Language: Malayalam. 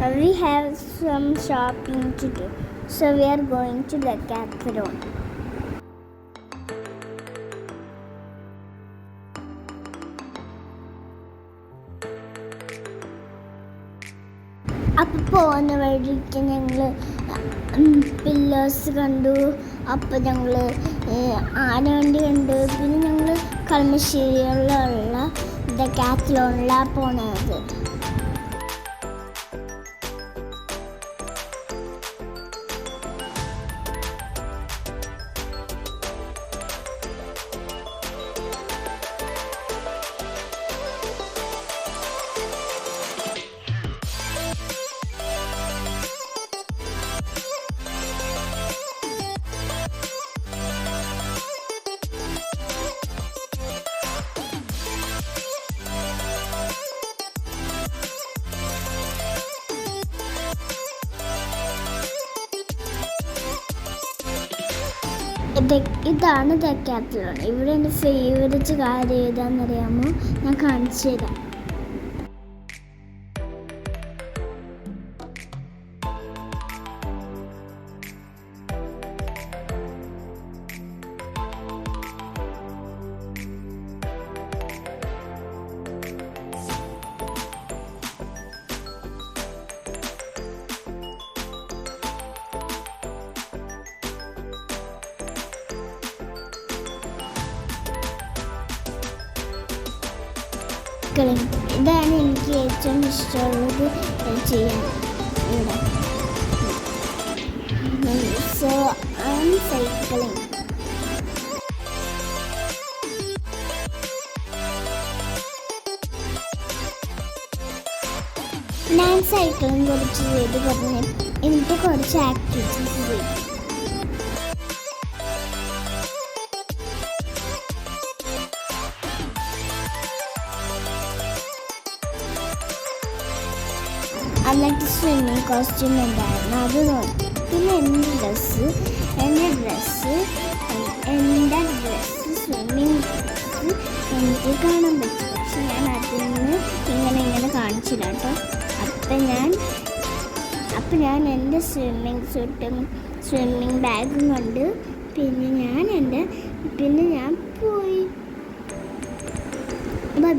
We have some shopping to do, so we are going to Decathlon. അപ്പോൾ പോകുന്ന വഴിക്ക് ഞങ്ങൾ പില്ലേഴ്സ് കണ്ടു. അപ്പോൾ ഞങ്ങൾ ആനവണ്ടി കണ്ടു. പിന്നെ ഞങ്ങൾ കളമശ്ശേരിയിലുള്ള ഡെക്കാത്ലോണിലാണ് പോണത്. ഇതാണ് ഡെക്കാത്ലോൺ. ഇവിടെ എൻ്റെ ഫേവറേറ്റ് കാര്യം ഏതാണെന്നറിയാമോ? ഞാൻ കാണിച്ചു തരാം. ഇതാണ് എനിക്ക് ഏറ്റവും ഇഷ്ടമുള്ളത് ചെയ്യാൻ ഇവിടെ. So I am cycling. ഞാൻ സൈക്ലിംഗ് കുറച്ച് ചെയ്ത് പറഞ്ഞു. എനിക്ക് കുറച്ച് ആക്ടിവിറ്റീസ് ചെയ്തു. എന്നിട്ട് സ്വിമ്മിങ് കോസ്റ്റ്യൂം ഉണ്ടായിരുന്നു, അത് നോക്കി. പിന്നെ എൻ്റെ ഡ്രസ്സ് സ്വിമ്മിങ് ഡ്രസ്സ് എനിക്ക് കാണാൻ പറ്റും. പക്ഷെ ഞാൻ അതിൽ നിന്ന് ഇങ്ങനെ കാണിച്ചില്ല കേട്ടോ. അപ്പം ഞാൻ എൻ്റെ സ്വിമ്മിങ് സ്യൂട്ടും സ്വിമ്മിങ് ബാഗും കൊണ്ട് പിന്നെ ഞാൻ പോയി. ബൈ.